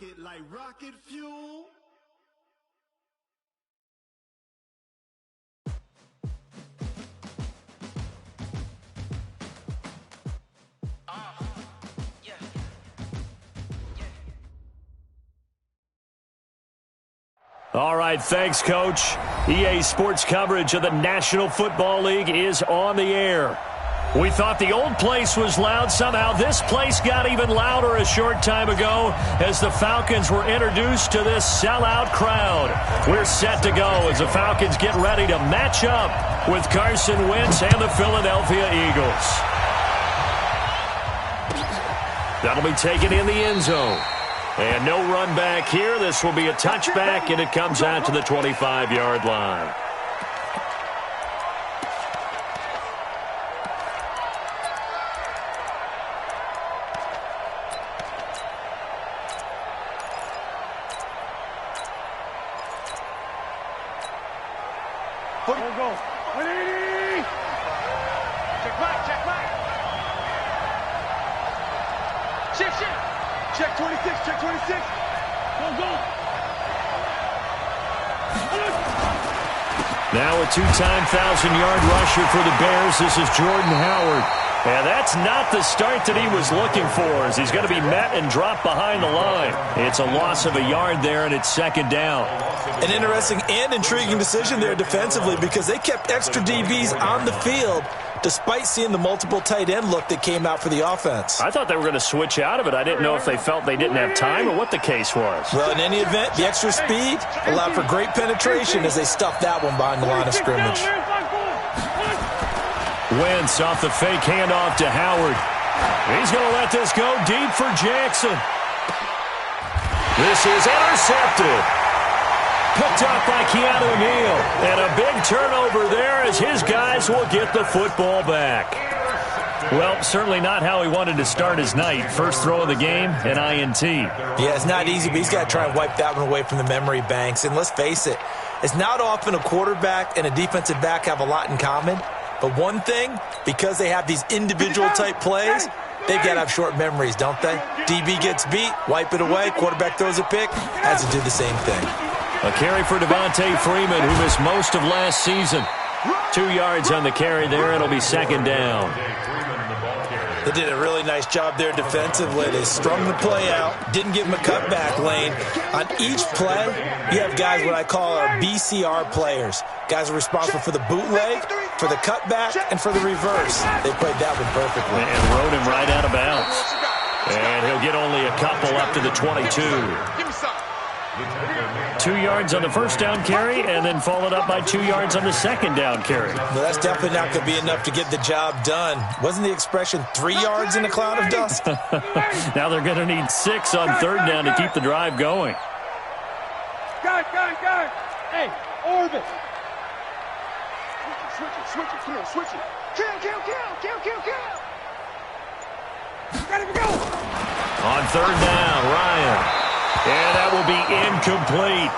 it like rocket fuel. All right, thanks, Coach. EA Sports coverage of the National Football League is on the air. We thought the old place was loud. Somehow this place got even louder a short time ago as the Falcons were introduced to this sellout crowd. We're set to go as the Falcons get ready to match up with Carson Wentz and the Philadelphia Eagles. That'll be taken in the end zone. And no run back here. This will be a touchback, and it comes out to the 25-yard line. Go. 180. Check back. Shift. Check 26. Go. Now a two-time 1,000-yard rusher for the Bears. This is Jordan Howard. And that's not the start that he was looking for, as he's going to be met and dropped behind the line. It's a loss of a yard there, and it's second down. An interesting and intriguing decision there defensively because they kept extra DBs on the field despite seeing the multiple tight end look that came out for the offense. I thought they were going to switch out of it. I didn't know if they felt they didn't have time or what the case was. Well, in any event, the extra speed allowed for great penetration as they stuffed that one behind the line of scrimmage. Wentz off the fake handoff to Howard. He's going to let this go deep for Jackson. This is intercepted. Picked up by Keanu Neal. And a big turnover there as his guys will get the football back. Well, certainly not how he wanted to start his night. First throw of the game, an INT. Yeah, it's not easy, but he's got to try and wipe that one away from the memory banks. And let's face it, it's not often a quarterback and a defensive back have a lot in common. But one thing, because they have these individual-type plays, they've got to have short memories, don't they? DB gets beat, wipe it away, quarterback throws a pick, has to do the same thing. A carry for Devontae Freeman, who missed most of last season. 2 yards on the carry there. It'll be second down. They did a really nice job there defensively. They strung the play out, didn't give him a cutback lane. On each play, you have guys what I call our BCR players. Guys are responsible for the bootleg, for the cutback, and for the reverse. They played that one perfectly. And rode him right out of bounds. And he'll get only a couple up to the 22. 2 yards on the first down carry, and then followed up by 2 yards on the second down carry. Well, that's definitely not going to be enough to get the job done. Wasn't the expression 3 yards in a cloud of dust? Now they're going to need 6 on third down to keep the drive going. Guard. Hey, orbit. Switch it. Come on, switch it. Kill. Gotta go. On third down, Ryan. And that will be incomplete.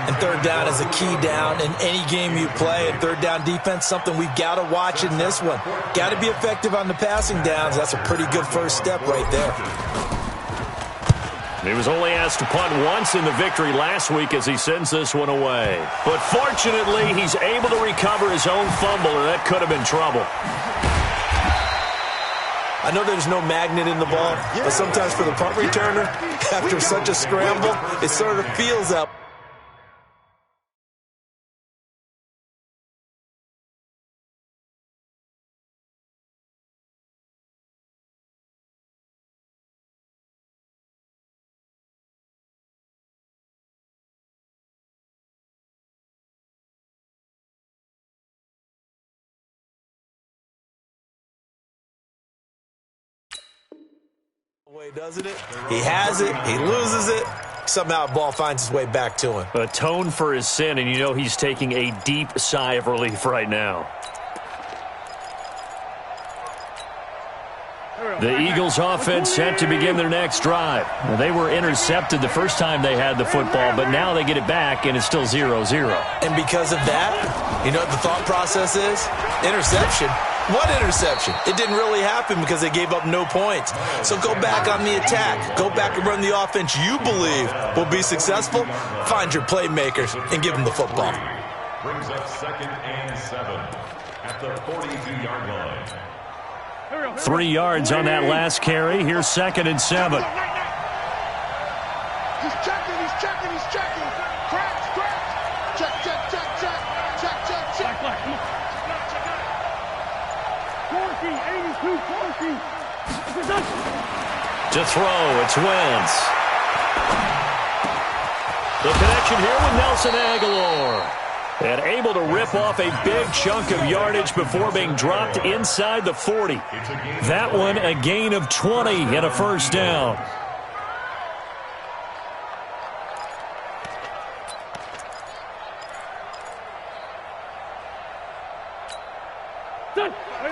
And third down is a key down in any game you play. And third down defense, something we've got to watch in this one. Got to be effective on the passing downs. That's a pretty good first step right there. He was only asked to punt once in the victory last week as he sends this one away. But fortunately, he's able to recover his own fumble, and that could have been trouble. I know there's no magnet in the ball, but sometimes for the punt returner, after such a scramble, it sort of feels that. Way, doesn't it? He has it. He loses it. Somehow the ball finds its way back to him. Atone for his sin, and you know he's taking a deep sigh of relief right now. The Eagles offense set to begin their next drive. Well, they were intercepted the first time they had the football, but now they get it back, and it's still 0-0. And because of that, you know what the thought process is? Interception. What interception? It didn't really happen because they gave up no points. So go back on the attack. Go back and run the offense you believe will be successful. Find your playmakers and give them the football. Brings up 2nd and 7 at the 42-yard line. 3 yards on that last carry. Here's 2nd and 7. He's checking. Crash. Check. Corky, 82, Corky. To throw, it's Wentz. The connection here with Nelson Aguilar. And able to rip off a big chunk of yardage before being dropped inside the 40. That one a gain of 20 and a first down.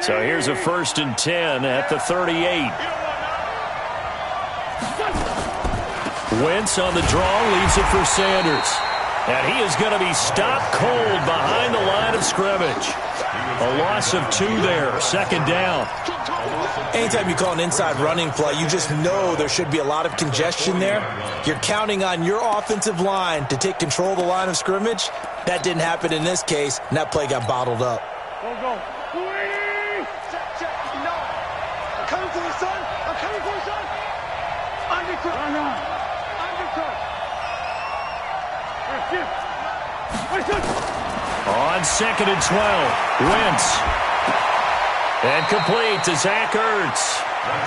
So here's a 1st and 10 at the 38. Wentz on the draw, leaves it for Sanders. And he is going to be stopped cold behind the line of scrimmage. A loss of 2 there, 2nd down. Anytime you call an inside running play, you just know there should be a lot of congestion there. You're counting on your offensive line to take control of the line of scrimmage. That didn't happen in this case, and that play got bottled up. Go. Check. No. I'm coming for the son. Undercut. On 2nd and 12, Wentz. And complete to Zach Ertz.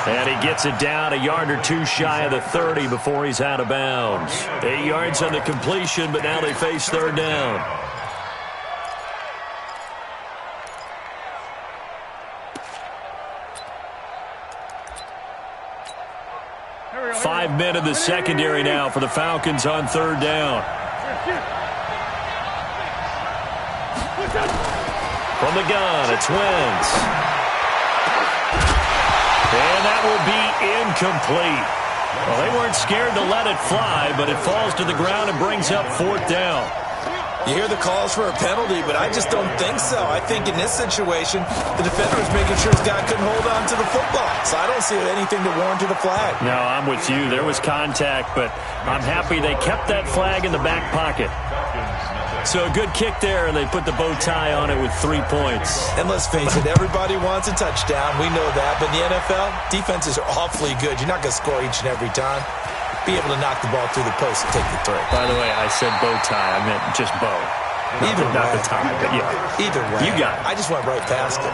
And he gets it down a yard or 2 shy of the 30 before he's out of bounds. 8 yards on the completion, but now they face 3rd down. Five men in the secondary now for the Falcons on 3rd down. From the gun, it's Wentz. And that will be incomplete. Well, they weren't scared to let it fly, but it falls to the ground and brings up 4th down. You hear the calls for a penalty, but I just don't think so. I think in this situation, the defender was making sure his guy couldn't hold on to the football. So I don't see anything to warrant a flag. No, I'm with you. There was contact, but I'm happy they kept that flag in the back pocket. So a good kick there, and they put the bow tie on it with 3 points. And let's face it, everybody wants a touchdown. We know that. But in the NFL, defenses are awfully good. You're not going to score each and every time. Be able to knock the ball through the post and take the throw. By the way, I said bow tie. I meant just bow. Either way. Not the tie, but yeah. Either way. You got it. I just went right past it.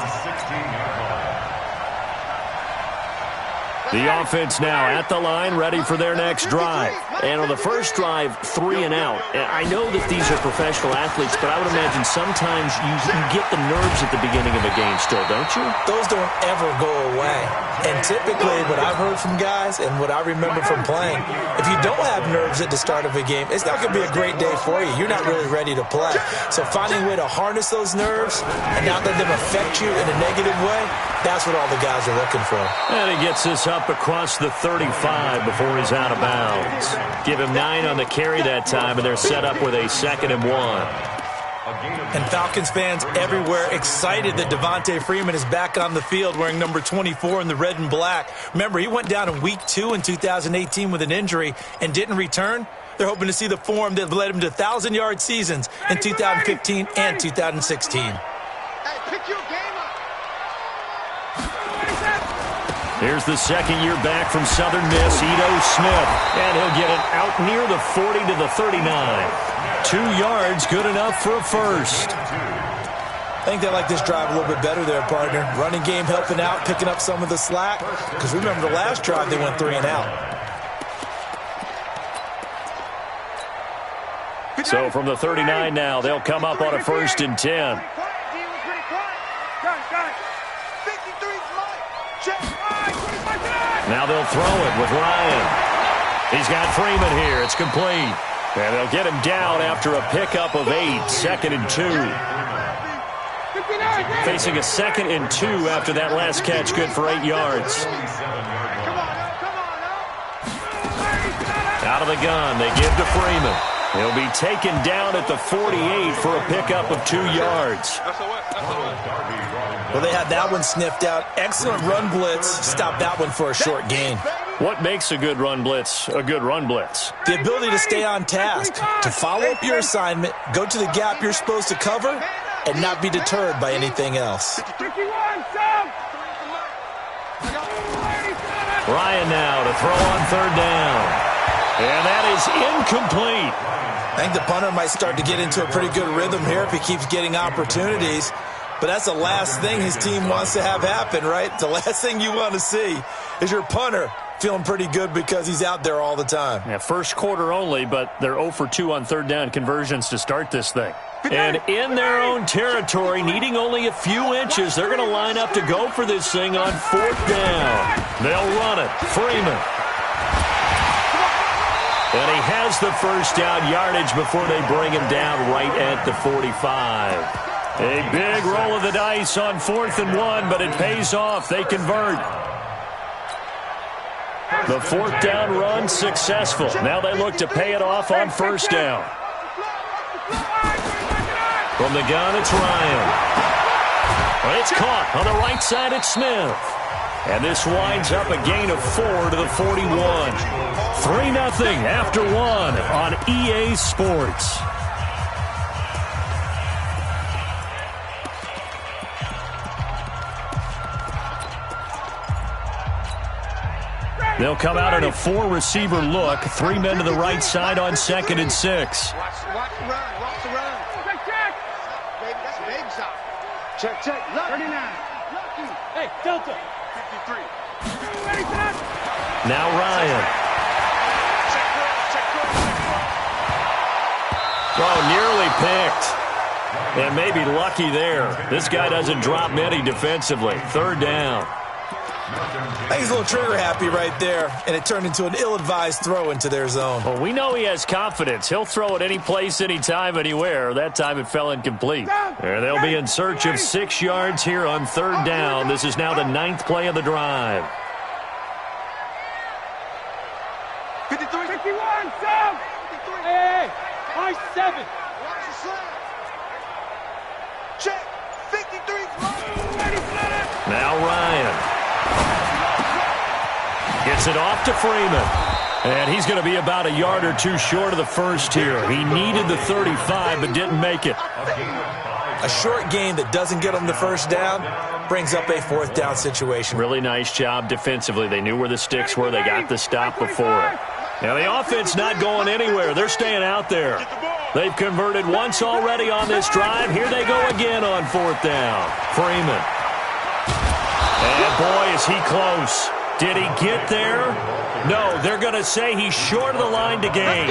The offense now at the line, ready for their next drive. And on the first drive, 3 and out. I know that these are professional athletes, but I would imagine sometimes you get the nerves at the beginning of a game still, don't you? Those don't ever go away. And typically what I've heard from guys and what I remember from playing, if you don't have nerves at the start of a game, it's not going to be a great day for you. You're not really ready to play. So finding a way to harness those nerves and not let them affect you in a negative way, that's what all the guys are looking for. And he gets this up across the 35 before he's out of bounds. Give him 9 on the carry that time, and they're set up with a 2nd and 1. And Falcons fans everywhere excited that Devontae Freeman is back on the field wearing number 24 in the red and black. Remember, he went down in Week 2 in 2018 with an injury and didn't return. They're hoping to see the form that led him to 1,000-yard seasons in 2015 and 2016. Hey, pick your game up. Here's the 2nd year back from Southern Miss, Ito Smith. And he'll get it out near the 40 to the 39. 2 yards, good enough for a first. I think they like this drive a little bit better there, partner. Running game helping out, picking up some of the slack. Because remember the last drive, they went 3 and out. So from the 39 now, they'll come up on a 1st and 10. Now they'll throw it with Ryan. He's got Freeman here. It's complete. And they'll get him down after a pickup of 8, 2nd and 2. Facing a 2nd and 2 after that last catch, good for 8 yards. Out of the gun, they give to Freeman. He'll be taken down at the 48 for a pickup of 2 yards. Well, they had that one sniffed out. Excellent run blitz. Stop that one for a short gain. What makes a good run blitz a good run blitz? The ability to stay on task, to follow up your assignment, go to the gap you're supposed to cover, and not be deterred by anything else. Ryan now to throw on third down. And that is incomplete. I think the punter might start to get into a pretty good rhythm here if he keeps getting opportunities. But that's the last thing his team wants to have happen, right? The last thing you want to see is your punter feeling pretty good because he's out there all the time. Yeah, first quarter only, but they're 0 for 2 on third down conversions to start this thing. And in their own territory, needing only a few inches, they're going to line up to go for this thing on fourth down. They'll run it. Freeman. And he has the first down yardage before they bring him down right at the 45. A big roll of the dice on 4th and 1, but it pays off. They convert. The fourth down run successful. Now they look to pay it off on first down. From the gun, it's Ryan. It's caught on the right side. It's Smith. And this winds up a gain of 4 to the 41. 3-0 after 1 on EA Sports. They'll come out in a 4-receiver look. 3 men to the right side on 2nd and 6. Watch the run. Watch the run. Check. Baby, that's a baby shot. Check. Look. 39. Hey, Delta. 53. Now Ryan. Oh, nearly picked. And maybe lucky there. This guy doesn't drop many defensively. 3rd down. I think he's a little trigger happy right there, and it turned into an ill-advised throw into their zone. Well, we know he has confidence. He'll throw it any place, anytime, anywhere. That time it fell incomplete. And they'll be in search of 6 yards here on 3rd down. This is now the 9th play of the drive. 53. 51. 7. Hey, high 7. Watch the slide. Check. 53. Now Ryan. Gets it off to Freeman. And he's going to be about a yard or two short of the first here. He needed the 35, but didn't make it. A short gain that doesn't get him the first down brings up a 4th down situation. Really nice job defensively. They knew where the sticks were. They got the stop before it. Now the offense not going anywhere. They're staying out there. They've converted once already on this drive. Here they go again on 4th down. Freeman. And boy, is he close. Did he get there? No, they're going to say he's short of the line to gain.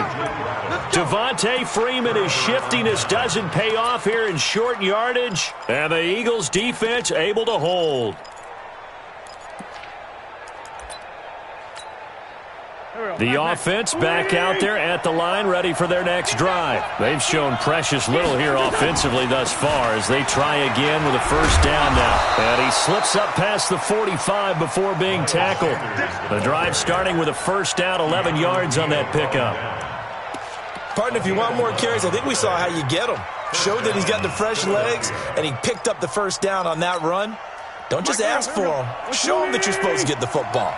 Devontae Freeman, his shiftiness doesn't pay off here in short yardage. And the Eagles defense able to hold. The offense back out there at the line, ready for their next drive. They've shown precious little here offensively thus far as they try again with a first down now. And he slips up past the 45 before being tackled. The drive starting with a first down, 11 yards on that pickup. Partner, if you want more carries, I think we saw how you get them. Showed that he's got the fresh legs, and he picked up the first down on that run. Don't just ask for them. Show them that you're supposed to get the football.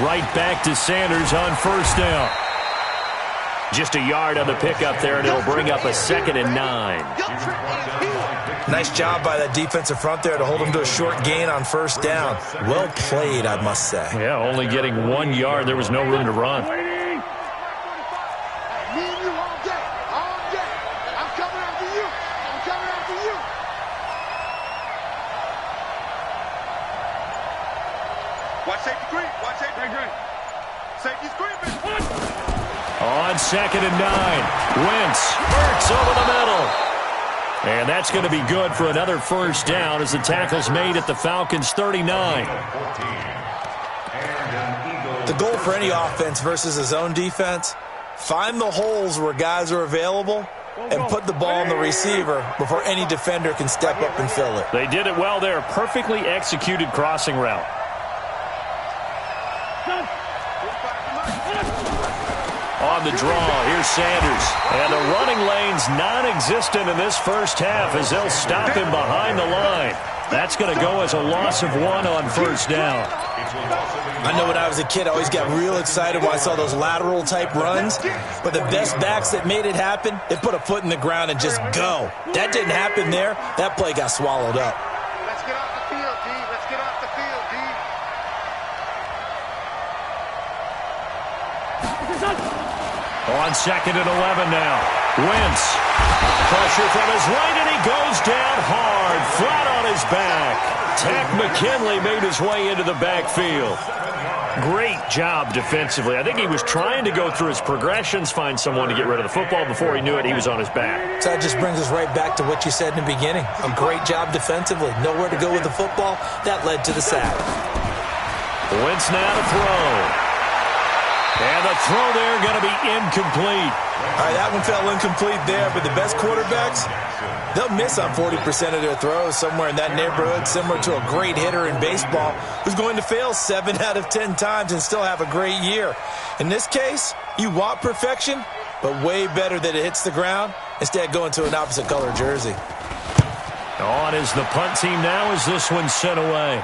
Right back to Sanders on first down. Just a yard on the pickup there, and it'll bring up a 2nd and 9. Nice job by that defensive front there to hold him to a short gain on first down. Well played, I must say. Yeah, only getting 1 yard. There was no room to run. Watch safety green. Watch safety green. Safety's creeping. On 2nd and 9. Wentz. Hurts over the middle. And that's going to be good for another first down as the tackle's made at the Falcons' 39. The goal for any offense versus his own defense, find the holes where guys are available and put the ball on the receiver before any defender can step up and fill it. They did it well there. Perfectly executed crossing route. On the draw, here's Sanders. And the running lane's non-existent in this first half as they'll stop him behind the line. That's going to go as a loss of 1 on first down. I know when I was a kid, I always got real excited when I saw those lateral-type runs. But the best backs that made it happen, they put a foot in the ground and just go. That didn't happen there. That play got swallowed up. Let's get off the field, D. Let's get off the field, D. On 2nd and 11 now. Wentz. Pressure from his right, and he goes down hard, flat on his back. Tack McKinley made his way into the backfield. Great job defensively. I think he was trying to go through his progressions, find someone to get rid of the football. Before he knew it, he was on his back. So that just brings us right back to what you said in the beginning. A great job defensively. Nowhere to go with the football. That led to the sack. Wentz now to throw. And the throw there going to be incomplete. All right, that one fell incomplete there, but the best quarterbacks, they'll miss on 40% of their throws, somewhere in that neighborhood, similar to a great hitter in baseball who's going to fail 7 out of 10 times and still have a great year. In this case, you want perfection, but way better that it hits the ground instead of going to an opposite color jersey. On is the punt team now as this one's sent away.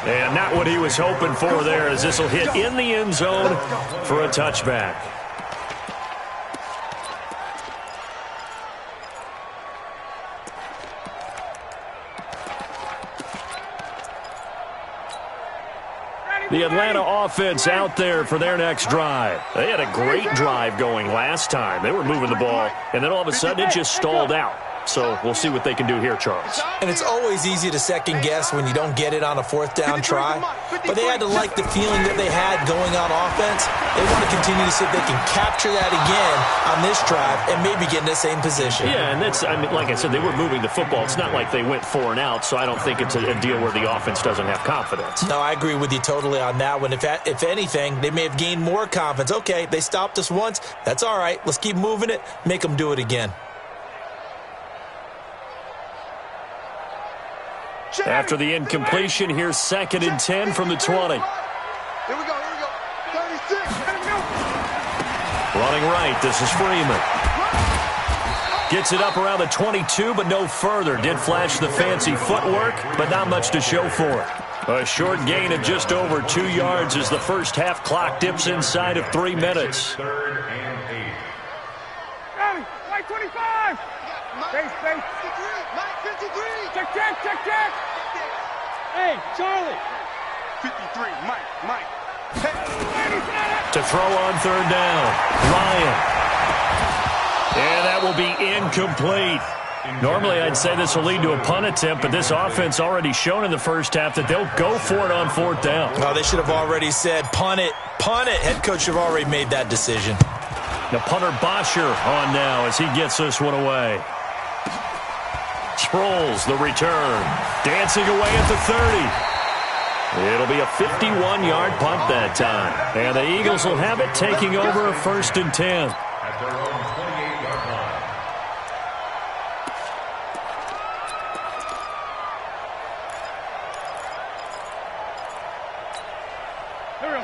And not what he was hoping for there, as this will hit in the end zone for a touchback. The Atlanta offense out there for their next drive. They had a great drive going last time. They were moving the ball, and then all of a sudden it just stalled out. So we'll see what they can do here, Charles. And it's always easy to second guess when you don't get it on a 4th down try. But they had to like the feeling that they had going on offense. They want to continue to see if they can capture that again on this drive and maybe get in the same position. Yeah, and that's, I mean, like I said, they were moving the football. It's not like they went 4 and out, so I don't think it's a deal where the offense doesn't have confidence. No, I agree with you totally on that one. If anything, they may have gained more confidence. Okay, they stopped us once. That's all right. Let's keep moving it. Make them do it again. After the incompletion, here's 2nd and 10 from the 20. Here we go, 36. Running right, this is Freeman. Gets it up around the 22, but no further. Did flash the fancy footwork, but not much to show for it. A short gain of just over 2 yards as the first half clock dips inside of 3 minutes. 3rd and 8. Mike 25. Face. Mike 53. Check. Hey, Charlie. 53. Mike. Hey. To throw on 3rd down. Ryan. And that will be incomplete. Normally, I'd say this will lead to a punt attempt, but this offense already shown in the first half that they'll go for it on 4th down. Oh, they should have already said, punt it. Head coach should have already made that decision. The punter Bosher on now as he gets this one away. Sproles, the return. Dancing away at the 30. It'll be a 51-yard punt that time. And the Eagles will have it, taking over a 1st and 10. At their own 28-yard line.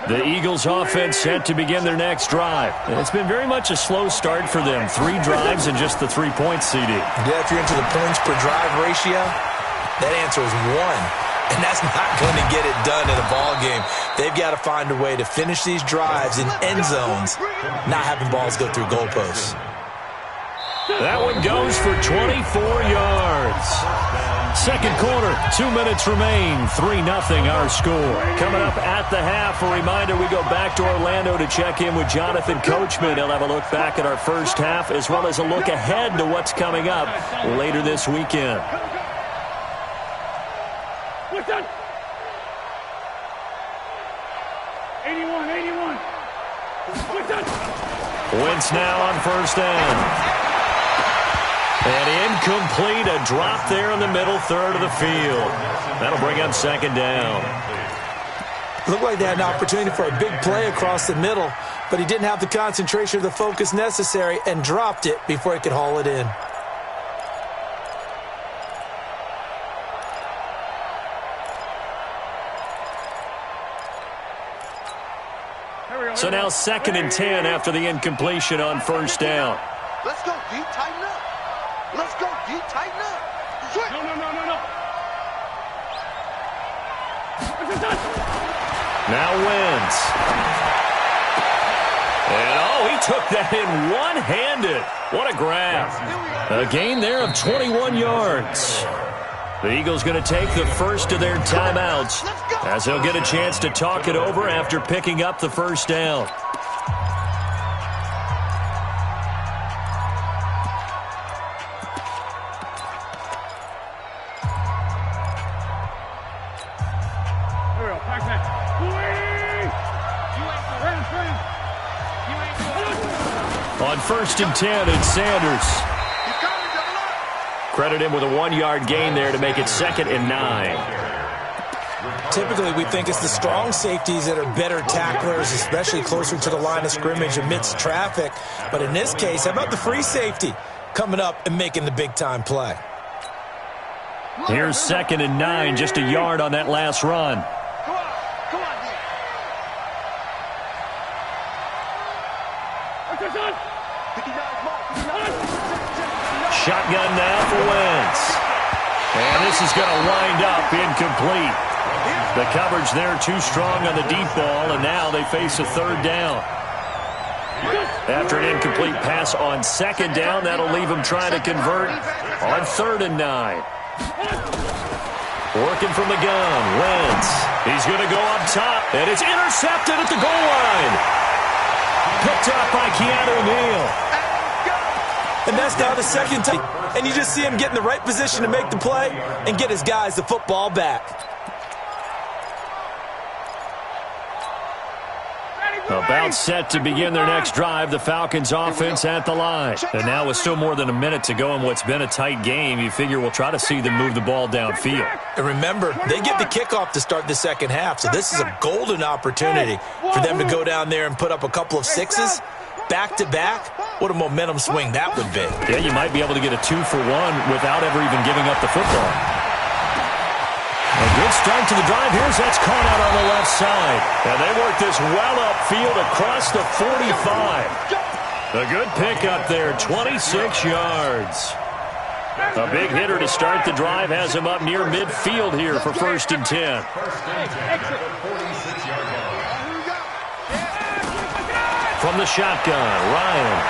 The Eagles offense set to begin their next drive. It's been very much a slow start for them. 3 drives and just the 3 points, CD. Yeah, if you're into the points per drive ratio, that answer is 1. And that's not going to get it done in a ball game. They've got to find a way to finish these drives in end zones, not having balls go through goalposts. That one goes for 24 yards. Second quarter, 2 minutes remain. 3-0 our score. Coming up at the half, a reminder we go back to Orlando to check in with Jonathan Coachman. He'll have a look back at our first half as well as a look ahead to what's coming up later this weekend. What's that? 81. What's that? Wentz now on 1st down. And incomplete, a drop there in the middle third of the field. That'll bring up 2nd down. Looked like they had an opportunity for a big play across the middle, but he didn't have the concentration or the focus necessary and dropped it before he could haul it in. So now 2nd and 10 after the incompletion on first down. Let's go, D. Tighten up. Let's go, D. Tighten up. Switch. No. Now Wentz. And, he took that in one-handed. What a grab. A gain there of 21 yards. The Eagles going to take the first of their timeouts as they'll get a chance to talk it over after picking up the first down. On 1st and 10, it's Sanders. Credit him with a 1-yard gain there to make it 2nd and 9. Typically, we think it's the strong safeties that are better tacklers, especially closer to the line of scrimmage amidst traffic. But in this case, how about the free safety coming up and making the big-time play? Here's 2nd and 9, just a yard on that last run. Shotgun now for Wentz. And this is going to wind up incomplete. The coverage there too strong on the deep ball, and now they face a 3rd down. After an incomplete pass on 2nd down, that'll leave them trying to convert on 3rd and 9. Working from the gun, Wentz. He's going to go up top, and it's intercepted at the goal line. Picked up by Keanu Neal. And that's now the 2nd time. And you just see him get in the right position to make the play and get his guys the football back. About set to begin their next drive, the Falcons offense at the line. And now with still more than a minute to go in what's been a tight game, you figure we'll try to see them move the ball downfield. And remember, they get the kickoff to start the 2nd half, so this is a golden opportunity for them to go down there and put up a couple of 6s. Back-to-back, what a momentum swing that would be. Yeah, you might be able to get a 2-for-1 without ever even giving up the football. A good start to the drive. Here's that's caught out on the left side. And they work this well upfield across the 45. A good pickup there, 26 yards. A big hitter to start the drive has him up near midfield here for 1st and 10. From the shotgun, Ryan.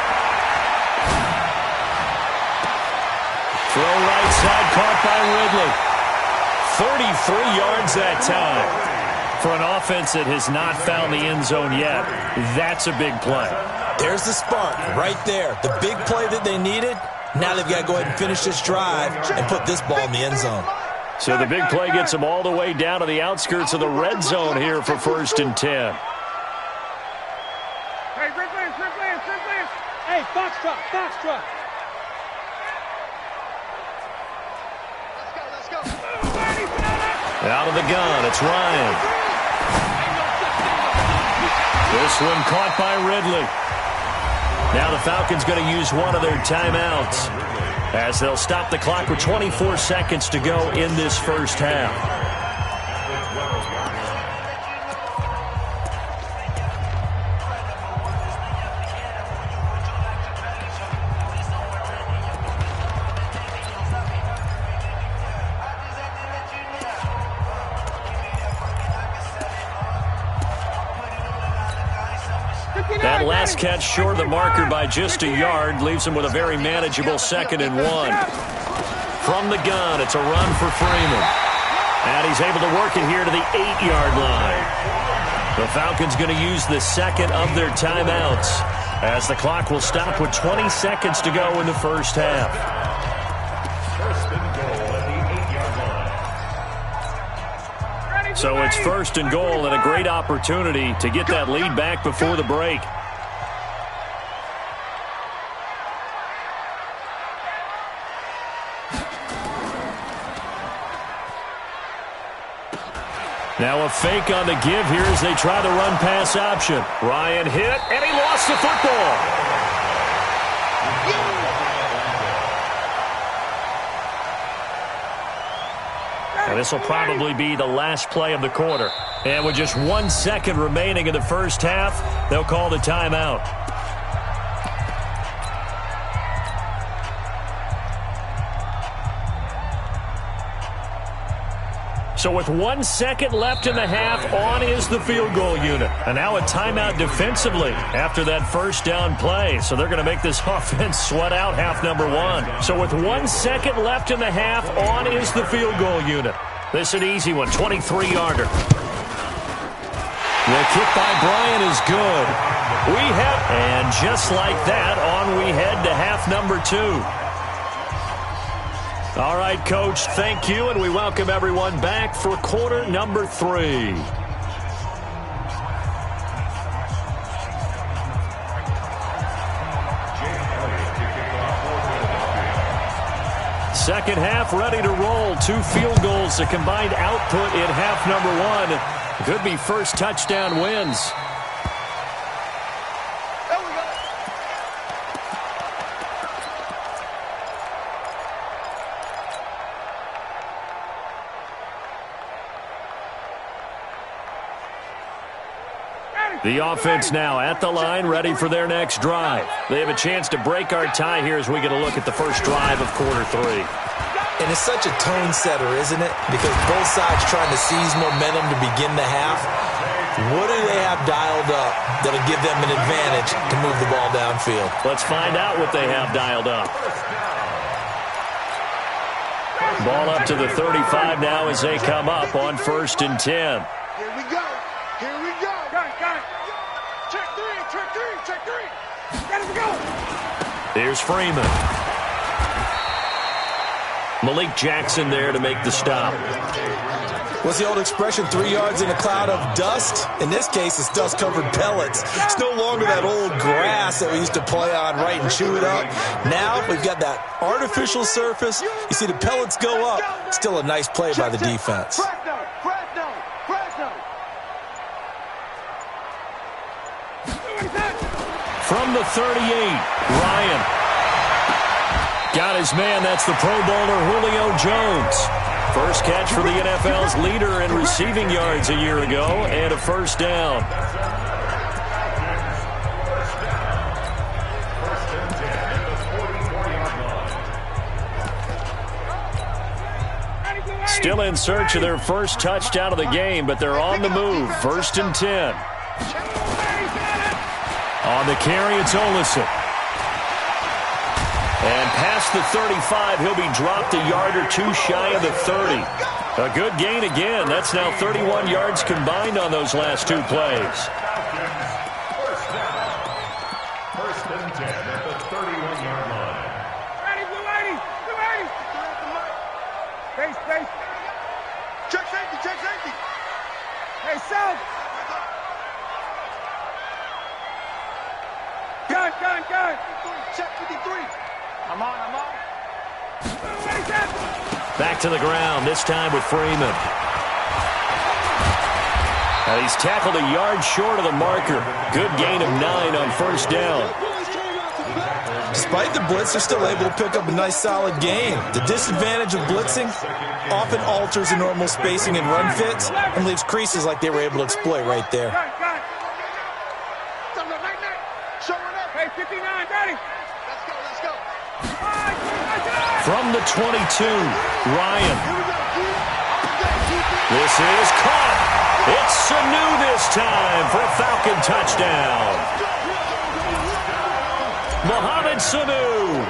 Throw right side, caught by Ridley. 33 yards that time. For an offense that has not found the end zone yet, that's a big play. There's the spark right there. The big play that they needed. Now they've got to go ahead and finish this drive and put this ball in the end zone. So the big play gets them all the way down to the outskirts of the red zone here for 1st and 10. Hey, Foxtrot. Let's go. Out of the gun, it's Ryan. This one caught by Ridley. Now the Falcons going to use one of their timeouts as they'll stop the clock with 24 seconds to go in this first half. That last catch short of the marker by just a yard leaves him with a very manageable 2nd and 1. From the gun, it's a run for Freeman. And he's able to work it here to the 8-yard line. The Falcons going to use the 2nd of their timeouts as the clock will stop with 20 seconds to go in the first half. So it's 1st and goal and a great opportunity to get that lead back before the break. Now a fake on the give here as they try the run-pass option. Ryan hit, and he lost the football. And this will probably be the last play of the quarter. And with just 1 second remaining in the first half, they'll call the timeout. So with 1 second left in the half, on is the field goal unit. And now a timeout defensively after that first down play. So they're going to make this offense sweat out half number one. So with 1 second left in the half, on is the field goal unit. This is an easy one, 23-yarder. The kick by Bryant is good. And just like that, on we head to half number two. All right, Coach, thank you, and we welcome everyone back for quarter number 3. Second half ready to roll. 2 field goals, a combined output in half number 1. Could be first touchdown wins. The offense now at the line, ready for their next drive. They have a chance to break our tie here as we get a look at the first drive of quarter 3. And it's such a tone setter, isn't it? Because both sides trying to seize momentum to begin the half. What do they have dialed up that'll give them an advantage to move the ball downfield? Let's find out what they have dialed up. Ball up to the 35 now as they come up on 1st and 10. Here we go. Here we go. Got it. Check three. Got it to go. Here's Freeman. Malik Jackson there to make the stop. What's the old expression, 3 yards in a cloud of dust? In this case, it's dust-covered pellets. It's no longer that old grass that we used to play on, right, and chew it up. Now we've got that artificial surface. You see the pellets go up. Still a nice play by the defense. From the 38, Ryan. Got his man. That's the Pro Bowler Julio Jones. First catch for the NFL's leader in receiving yards a year ago, and a first down. Still in search of their first touchdown of the game, but they're on the move. 1st and 10. On the carry, it's Olsen. And past the 35, he'll be dropped a yard or two shy of the 30. A good gain again. That's now 31 yards combined on those last 2 plays. First and 10 at the 31-yard line. Ready, Blue 80. Face. Check safety. Hey, South. Gun. Check 53. I'm on. Back to the ground, this time with Freeman. Now he's tackled a yard short of the marker. Good gain of 9 on 1st down. Despite the blitz, they're still able to pick up a nice, solid gain. The disadvantage of blitzing often alters the normal spacing and run fits and leaves creases like they were able to exploit right there. Hey, 59, ready. Let's go. From the 22, Ryan. This is caught. It's Sanu this time for a Falcon touchdown. Mohamed Sanu,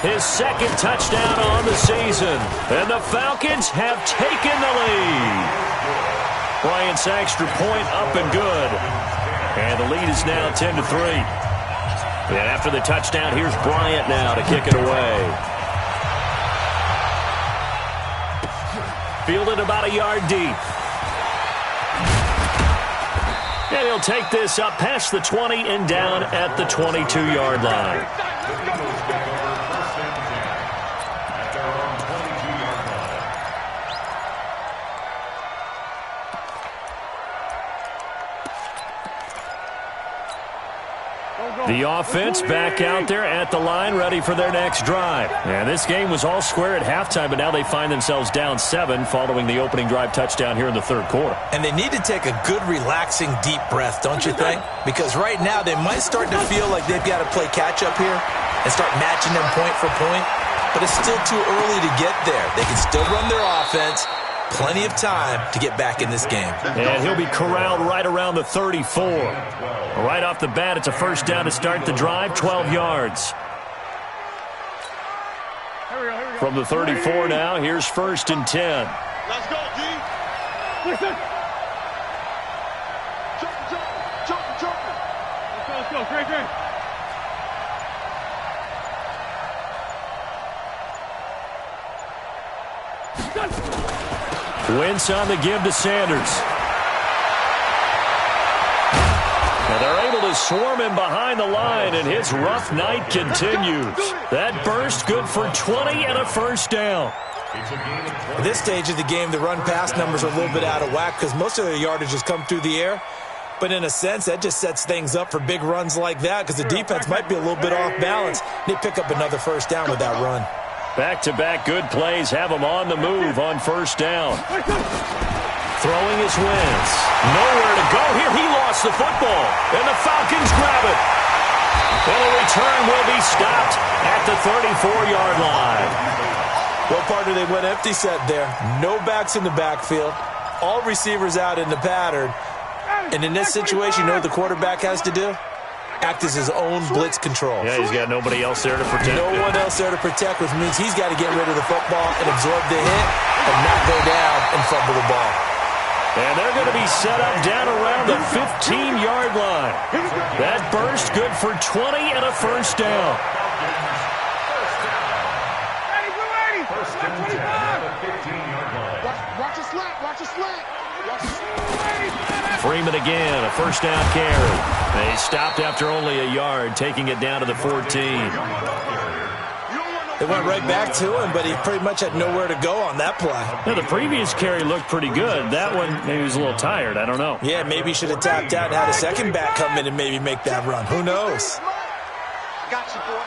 his 2nd touchdown on the season. And the Falcons have taken the lead. Bryant's extra point up and good. And the lead is now 10-3. And after the touchdown, here's Bryant now to kick it away. Fielded about a yard deep. And he'll take this up past the 20 and down at the 22-yard line. The offense back out there at the line, ready for their next drive. And this game was all square at halftime, but now they find themselves down 7 following the opening drive touchdown here in the third quarter. And they need to take a good, relaxing, deep breath, don't you think? Because right now they might start to feel like they've got to play catch-up here and start matching them point for point. But it's still too early to get there. They can still run their offense. Plenty of time to get back in this game. And he'll be corralled right around the 34. Right off the bat, it's a first down to start the drive, 12 yards. From the 34 now, here's 1st and 10. Let's go, G. Listen. Jump. Let's go. Great. Wentz on the give to Sanders. And they're able to swarm him behind the line, and his rough night continues. That burst good for 20 and a first down. At this stage of the game, the run-pass numbers are a little bit out of whack because most of their yardage has come through the air. But in a sense, that just sets things up for big runs like that because the defense might be a little bit off balance. They pick up another first down with that run. Back-to-back good plays have him on the move on first down. Throwing his Wentz. Nowhere to go here. He lost the football. And the Falcons grab it. And the return will be stopped at the 34-yard line. Well, partner, they went empty set there. No backs in the backfield. All receivers out in the pattern. And in this situation, you know what the quarterback has to do? Act as his own blitz control. Yeah, he's got nobody else there to protect No one else there to protect, which means he's got to get rid of the football and absorb the hit and not go down and fumble the ball. And they're going to be set up down around the 15-yard line. That burst good for 20 and a first down. Watch a slant. Freeman again, a first down carry. They stopped after only a yard, taking it down to the 14. They went right back to him, but he pretty much had nowhere to go on that play. Now, the previous carry looked pretty good. That one, maybe he was a little tired. I don't know. Yeah, maybe he should have tapped out and had a second back come in and maybe make that run. Who knows? I got you, boy.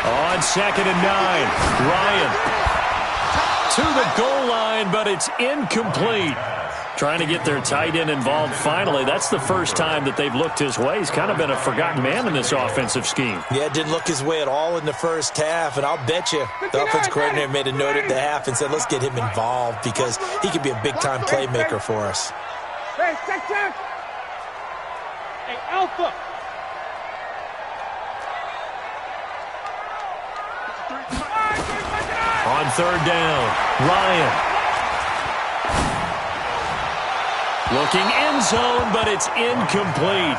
On 2nd and 9, Ryan to the goal line, but it's incomplete. Trying to get their tight end involved finally. That's the first time that they've looked his way. He's kind of been a forgotten man in this offensive scheme. Yeah, it didn't look his way at all in the first half, and I'll bet you the offense coordinator made a note at the half and said, let's get him involved because he could be a big-time playmaker for us. Hey, check. Hey, Alpha. On 3rd down, Ryan. Looking end zone, but it's incomplete.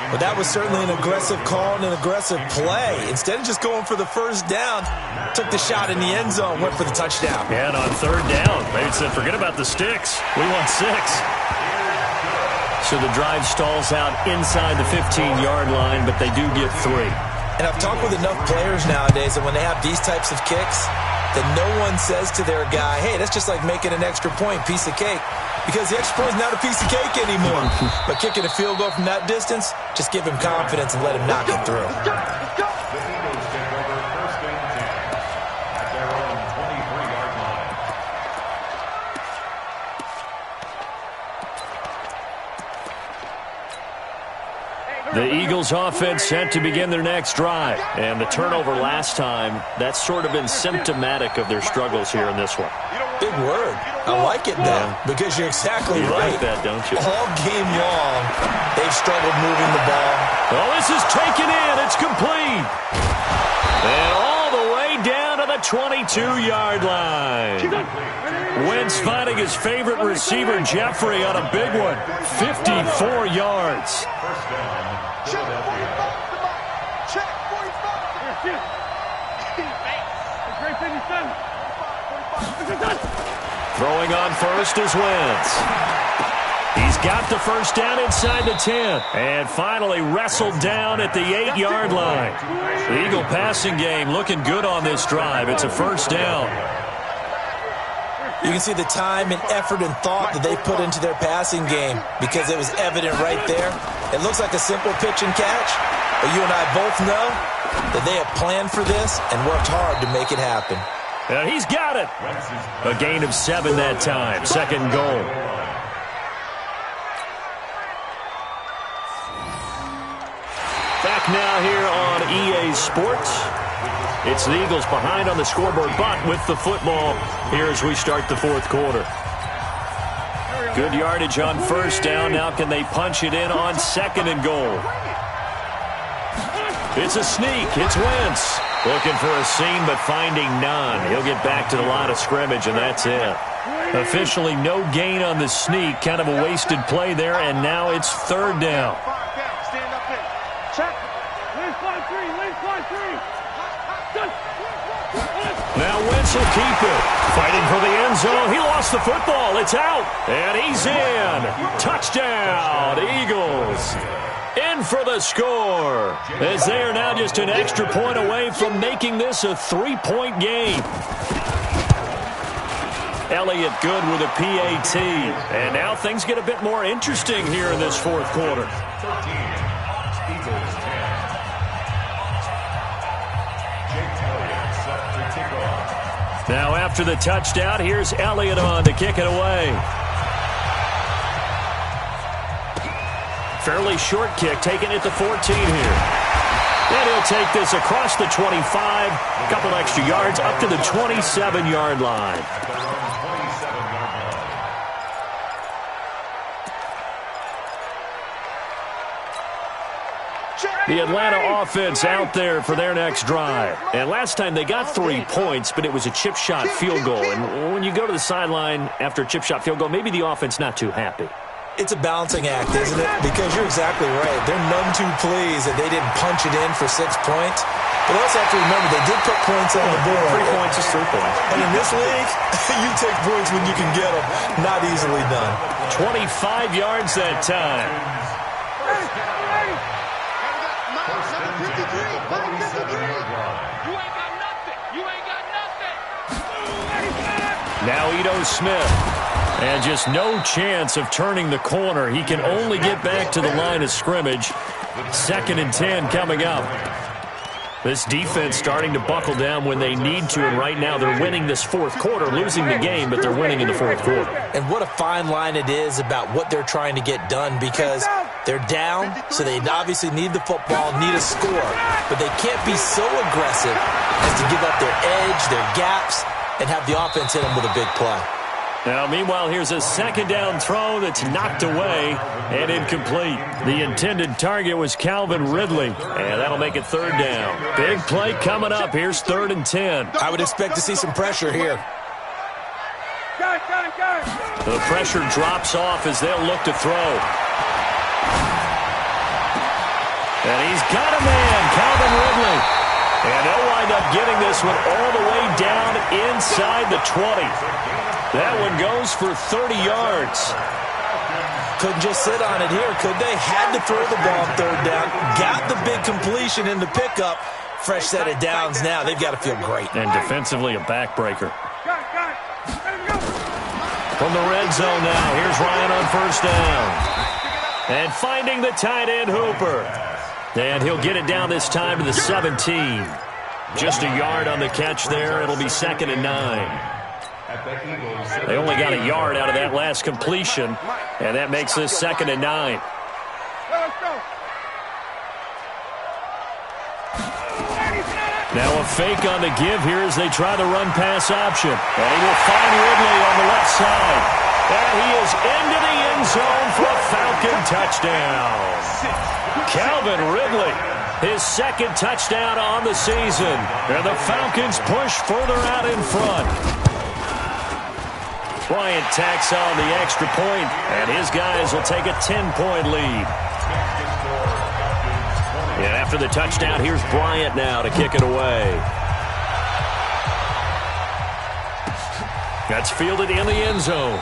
But that was certainly an aggressive call and an aggressive play. Instead of just going for the first down, took the shot in the end zone, went for the touchdown. And on 3rd down, they said, forget about the sticks. We want 6. So the drive stalls out inside the 15-yard line, but they do get 3. And I've talked with enough players nowadays that when they have these types of kicks, that no one says to their guy, hey, that's just like making an extra point, piece of cake. Because the extra point is not a piece of cake anymore. But kicking a field goal from that distance, just give him confidence and let him knock it through. The Eagles take over 1st and 10 at their own 23-yard line. The Eagles offense set to begin their next drive. And the turnover last time, that's sort of been symptomatic of their struggles here in this one. Big word. I like it, though, because you're exactly right. Like that, don't you? All game long, they've struggled moving the ball. Well, this is taken in. It's complete. And all the way down to the 22-yard line. Wentz finding his favorite receiver, Jeffrey, on a big one. 54 yards. Check 45. Great thing he's done. Throwing on first is Wentz. He's got the first down inside the 10. And finally wrestled down at the 8-yard line. The Eagle passing game looking good on this drive. It's a first down. You can see the time and effort and thought that they put into their passing game because it was evident right there. It looks like a simple pitch and catch, but you and I both know that they have planned for this and worked hard to make it happen. And he's got it. A gain of 7 that time. Second goal. Back now here on EA Sports. It's the Eagles behind on the scoreboard, but with the football here as we start the fourth quarter. Good yardage on first down. Now can they punch it in on second and goal? It's a sneak. It's Wentz. Looking for a seam, but finding none. He'll get back to the line of scrimmage, and that's it. Officially no gain on the sneak. Kind of a wasted play there, and now it's third down. Stand up in. Check. Lead 5-3. Now Wentz will keep it. Fighting for the end zone. He lost the football. It's out. And he's in. Touchdown, Eagles. In for the score, as they are now just an extra point away from making this a 3-point game. Elliott good with a PAT. And now things get a bit more interesting here in this fourth quarter. 13, Eagles 10. Jake Elliott set to kick off. Now after the touchdown, here's Elliott on to kick it away. Fairly short kick, taken at the 14 here. And he'll take this across the 25, a couple extra yards, up to the 27-yard line. The Atlanta offense out there for their next drive. And last time they got 3 points, but it was a chip shot field goal. And when you go to the sideline after a chip shot field goal, maybe the offense not too happy. It's a balancing act, isn't it? Because you're exactly right. They're none too pleased that they didn't punch it in for 6 points. But also have to remember, they did put points on the board. 3 points is 3 points. And in this league, you take points when you can get them. Not easily done. 25 yards that time. Now Ito Smith. And just no chance of turning the corner. He can only get back to the line of scrimmage. 2nd and 10 coming up. This defense starting to buckle down when they need to, and right now they're winning this fourth quarter, losing the game, but they're winning in the fourth quarter. And what a fine line it is about what they're trying to get done, because they're down, so they obviously need the football, need a score, but they can't be so aggressive as to give up their edge, their gaps, and have the offense hit them with a big play. Now, meanwhile, here's a second down throw that's knocked away and incomplete. The intended target was Calvin Ridley, and that'll make it third down. Big play coming up. Here's 3rd and 10. I would expect to see some pressure here. The pressure drops off as they'll look to throw. And he's got a man, Calvin Ridley. And they'll wind up getting this one all the way down inside the 20. That one goes for 30 yards. Couldn't just sit on it here, could they? Had to throw the ball on 3rd down. Got the big completion in the pickup. Fresh set of downs now. They've got to feel great. And defensively, a backbreaker. From the red zone now, here's Ryan on 1st down. And finding the tight end, Hooper. And he'll get it down this time to the 17. Just a yard on the catch there. It'll be 2nd and 9. They only got a yard out of that last completion, and that makes this 2nd and 9. Now a fake on the give here as they try the run-pass option. And he will find Ridley on the left side. And he is into the end zone for a Falcon touchdown. Calvin Ridley, his 2nd touchdown on the season. And the Falcons push further out in front. Bryant tacks on the extra point, and his guys will take a 10-point lead. And after the touchdown, here's Bryant now to kick it away. That's fielded in the end zone.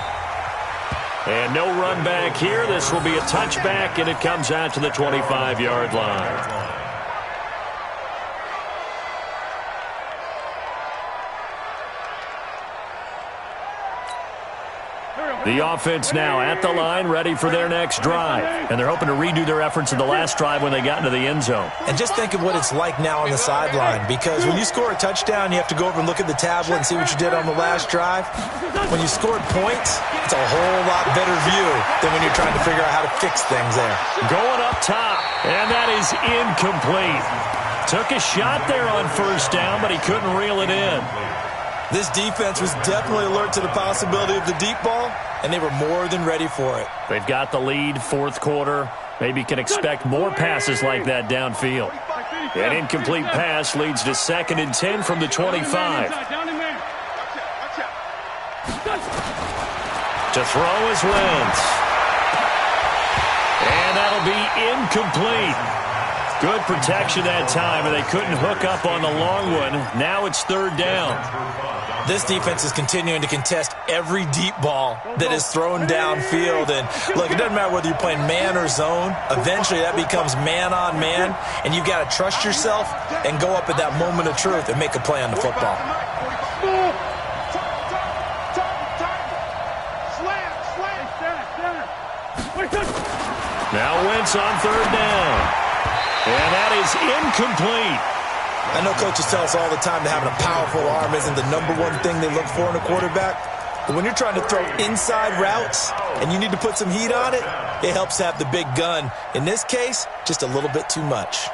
And no run back here. This will be a touchback, and it comes out to the 25-yard line. The offense now at the line, ready for their next drive. And they're hoping to redo their efforts in the last drive when they got into the end zone. And just think of what it's like now on the sideline, because when you score a touchdown, you have to go over and look at the tablet and see what you did on the last drive. When you scored points, it's a whole lot better view than when you're trying to figure out how to fix things there. Going up top, and that is incomplete. Took a shot there on first down, but he couldn't reel it in. This defense was definitely alert to the possibility of the deep ball, and they were more than ready for it. They've got the lead, fourth quarter. Maybe can expect more passes like that downfield. An incomplete pass leads to 2nd and 10 from the 25. To throw is Wentz. And that'll be incomplete. Good protection that time, and they couldn't hook up on the long one. Now it's 3rd down. This defense is continuing to contest every deep ball that is thrown downfield. And look, it doesn't matter whether you're playing man or zone. Eventually that becomes man on man, and you've got to trust yourself and go up at that moment of truth and make a play on the football. Now Wentz on 3rd down. And that is incomplete. I know coaches tell us all the time that having a powerful arm isn't the #1 thing they look for in a quarterback. But when you're trying to throw inside routes and you need to put some heat on it, it helps to have the big gun. In this case, just a little bit too much.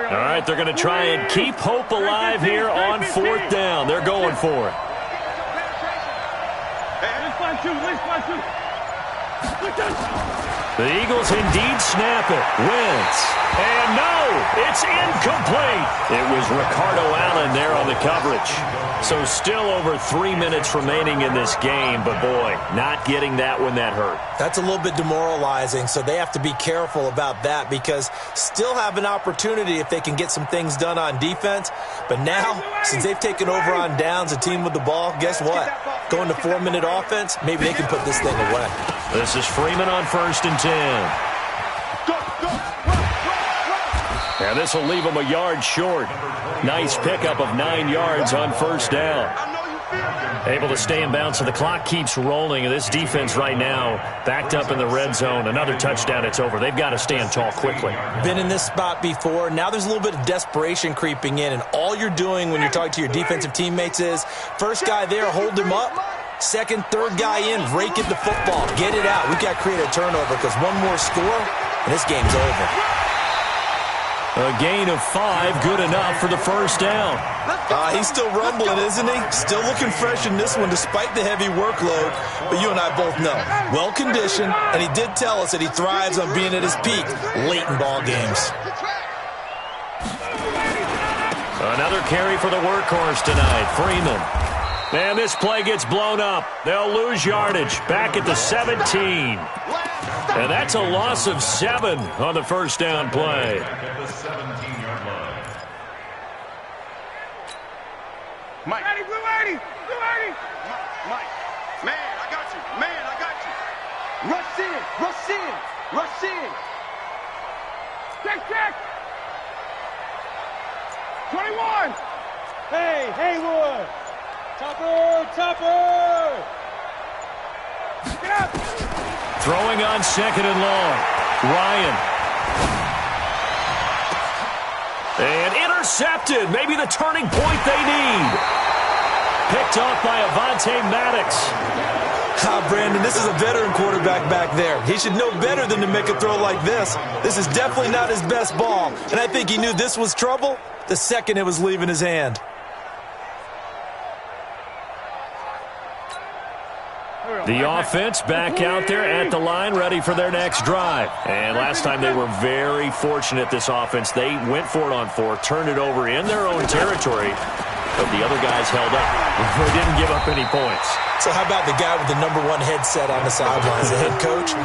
All right, they're going to try and keep hope alive here on 4th down. They're going for it. The Eagles indeed snap it. Wentz. And no, it's incomplete. It was Ricardo Allen there on the coverage. So still over 3 minutes remaining in this game, but boy, not getting that when that hurt. That's a little bit demoralizing, so they have to be careful about that because still have an opportunity if they can get some things done on defense. But now, since they've taken over on downs, a team with the ball, guess what? Going to 4-minute offense, maybe they can put this thing away. This is Freeman on 1st and 10. And this will leave him a yard short. Nice pickup of 9 yards on 1st down. Able to stay in bounds, so the clock keeps rolling. And this defense right now backed up in the red zone. Another touchdown, it's over. They've got to stand tall quickly. Been in this spot before. Now there's a little bit of desperation creeping in. And all you're doing when you're talking to your defensive teammates is, first guy there, hold him up. Second, third guy in, rake it the football. Get it out. We've got to create a turnover because one more score, and this game's over. A gain of 5, good enough for the 1st down. He's still rumbling, isn't he? Still looking fresh in this one despite the heavy workload. But you and I both know, well-conditioned, and he did tell us that he thrives on being at his peak late in ball games. Another carry for the workhorse tonight, Freeman. And this play gets blown up. They'll lose yardage back at the 17. And that's a loss of 7 on the 1st down play. At the 17-yard line. Mike. Ready. Mike. Man, I got you. Rush in. Check. 21. Hey, Haywood. Topper. Get up. Throwing on 2nd and long. Ryan. And intercepted. Maybe the turning point they need. Picked off by Avonte Maddox. Brandon, this is a veteran quarterback back there. He should know better than to make a throw like this. This is definitely not his best ball. And I think he knew this was trouble the second it was leaving his hand. The offense back out there at the line, ready for their next drive. And last time they were very fortunate, this offense. They went for it on 4, turned it over in their own territory, but the other guys held up. They didn't give up any points. So how about the guy with the #1 headset on the sidelines, the head coach?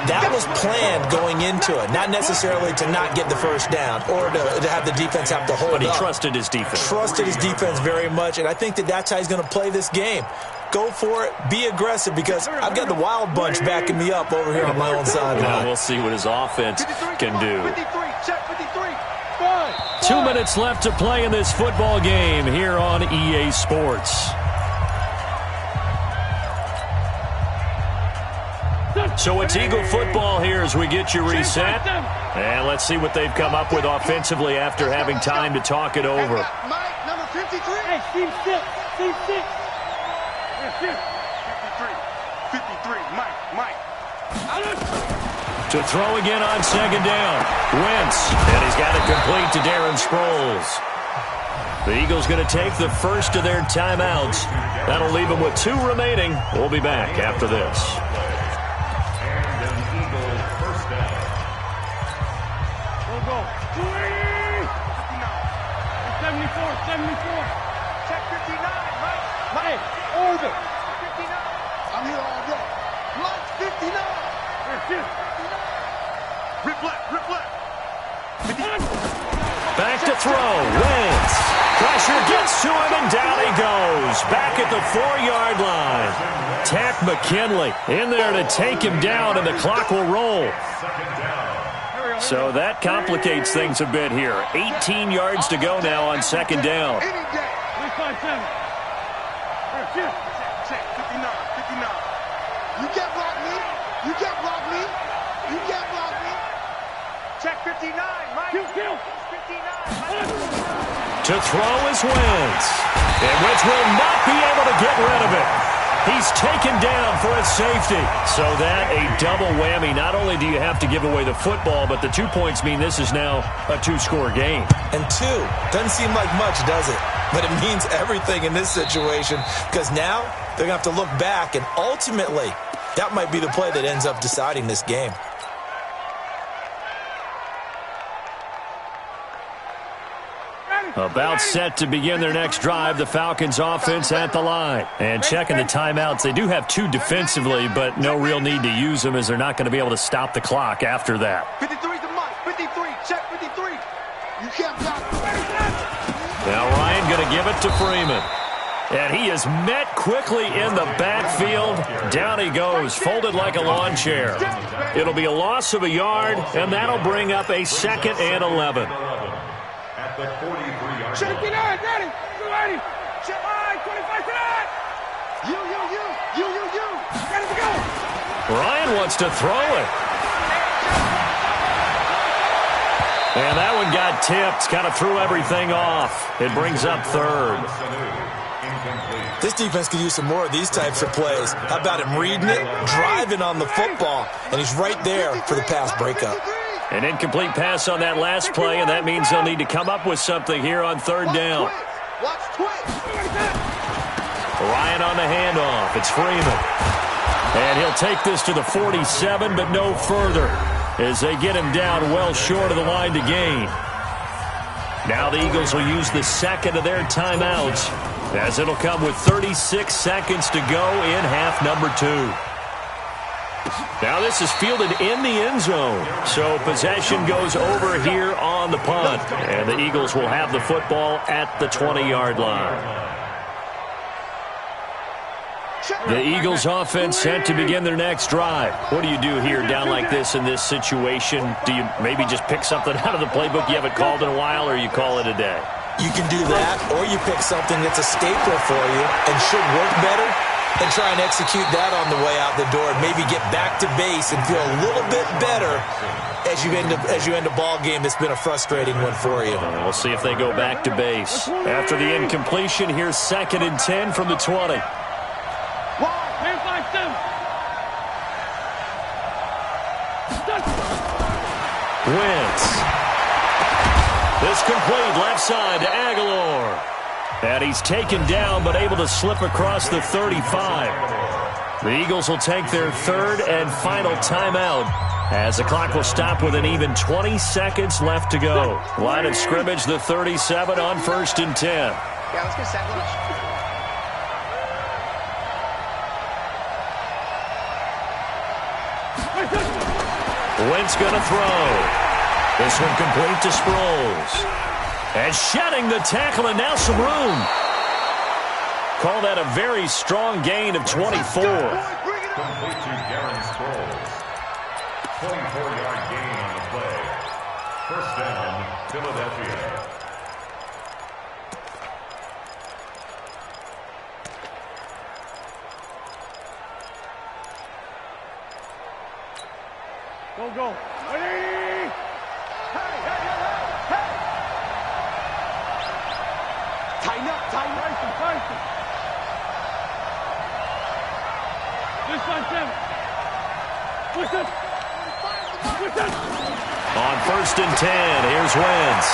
That was planned going into it, not necessarily to not get the first down or to have the defense have to hold up. But he trusted his defense. Trusted his defense very much, and I think that's how he's going to play this game. Go for it. Be aggressive, because I've got the Wild Bunch backing me up over here on my own sideline. Now we'll see what his offense can do. 2 minutes left to play in this football game here on EA Sports. So it's Eagle football here as we get you reset. And let's see what they've come up with offensively after having time to talk it over. Mike, number 53. Hey, Steve 6. Steve 6. 53, Mike. To throw again on second down. Wentz, and he's got it complete to Darren Sproles. The Eagles going to take the first of their timeouts. That'll leave them with 2 remaining. We'll be back after this. Go. 74. Check 59, Mike. Hey, over. 59. I'm here all day. Block 59. Rip left. Back to throw. Wentz. Pressure gets to him, and down he goes. Back at the 4-yard line. Tack McKinley in there to take him down, and the clock will roll. So that complicates things a bit here. 18 yards to go now on second down. Any day. 357. Check 59. You can't block me. Check 59, Mike. Kill. 59. To throw is Wentz. And Wentz will not be able to get rid of it. He's taken down for a safety. So that a double whammy. Not only do you have to give away the football, but the 2 points mean this is now a 2-score game. And 2 doesn't seem like much, does it? But it means everything in this situation, because now they're going to have to look back, and ultimately that might be the play that ends up deciding this game. About set to begin their next drive, the Falcons offense at the line. And checking the timeouts, they do have 2 defensively, but no real need to use them as they're not going to be able to stop the clock after that. 53 to Mike. 53. Check 53. You can't block. Now Ryan going to give it to Freeman. And he is met quickly in the backfield. Down he goes, folded like a lawn chair. It'll be a loss of a yard, and that'll bring up a 2nd and 11. At the 43-yard Check it out, ready. Check 25 to that. You. Ready to go. Ryan wants to throw it. And that one got tipped, kind of threw everything off. It brings up 3rd. This defense could use some more of these types of plays. How about him reading it, driving on the football, and he's right there for the pass breakup. An incomplete pass on that last play, and that means they'll need to come up with something here on 3rd down. Watch twist. Ryan on the handoff. It's Freeman. And he'll take this to the 47, but no further as they get him down well short of the line to gain. Now the Eagles will use the 2nd of their timeouts, as it'll come with 36 seconds to go in half number 2. Now this is fielded in the end zone, so possession goes over here on the punt, and the Eagles will have the football at the 20-yard line. The Eagles offense set to begin their next drive. What do you do here down like this in this situation? Do you maybe just pick something out of the playbook you haven't called in a while, or you call it a day? You can do that, or you pick something that's a staple for you and should work better, and try and execute that on the way out the door, and maybe get back to base and feel a little bit better as you end a ball game that's been a frustrating one for you. We'll see if they go back to base. After the incompletion, here's 2nd and 10 from the 20. Wentz. This complete left side to Aguilar. And he's taken down but able to slip across the 35. The Eagles will take their 3rd and final timeout as the clock will stop with an even 20 seconds left to go. Line of scrimmage, the 37 on 1st and 10. Yeah, let's get set. Lunch. Wentz going to throw. This one complete to Sproles. And shedding the tackle, and now some room. Call that a very strong gain of 24. Complete to Darren Sproles. 24-yard gain on the play. First down, Philadelphia. Go. Ready? Hey! Tighten up. Tyson. This one, Tim. Push it. On 1st and 10, here's Wentz.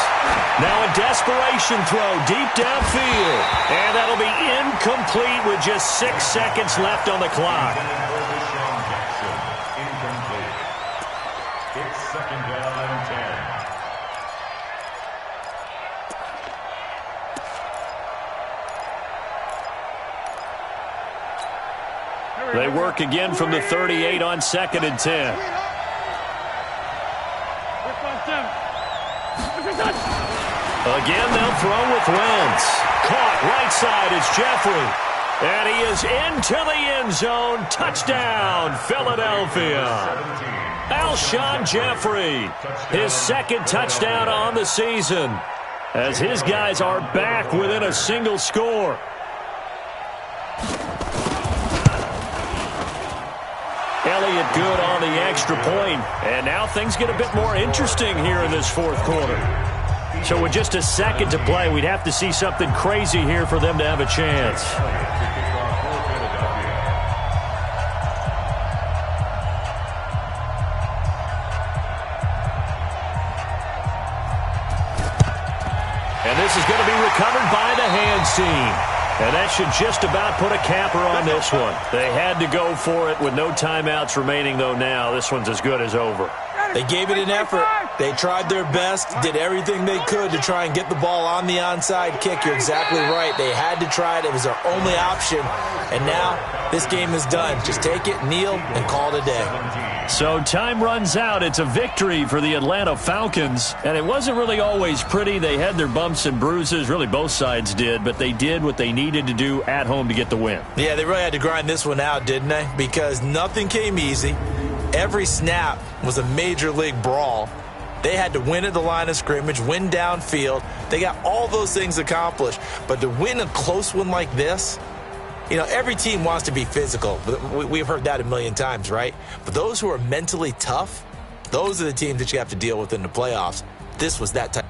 Now a desperation throw deep downfield. And that'll be incomplete with just 6 seconds left on the clock. It's second down and 10. They work again from the 38 on 2nd and 10. Again, they'll throw with Wentz. Caught right side is Jeffrey. And he is into the end zone. Touchdown, Philadelphia. Alshon Jeffrey, his 2nd touchdown on the season, as his guys are back within a single score. Elliott good on the extra point, and now things get a bit more interesting here in this 4th quarter. So with just a second to play, we'd have to see something crazy here for them to have a chance. And this is going to be recovered by the hands team. And that should just about put a capper on this one. They had to go for it with no timeouts remaining, though now. This one's as good as over. They gave it an effort. They tried their best, did everything they could to try and get the ball on the onside kick. You're exactly right. They had to try it. It was their only option. And now this game is done. Just take it, kneel, and call it a day. So time runs out. It's a victory for the Atlanta Falcons. And it wasn't really always pretty. They had their bumps and bruises. Really, both sides did. But they did what they needed to do at home to get the win. Yeah, they really had to grind this one out, didn't they? Because nothing came easy. Every snap was a major league brawl. They had to win at the line of scrimmage, win downfield. They got all those things accomplished. But to win a close one like this, you know, every team wants to be physical. We've heard that a million times, right? But those who are mentally tough, those are the teams that you have to deal with in the playoffs. This was that type.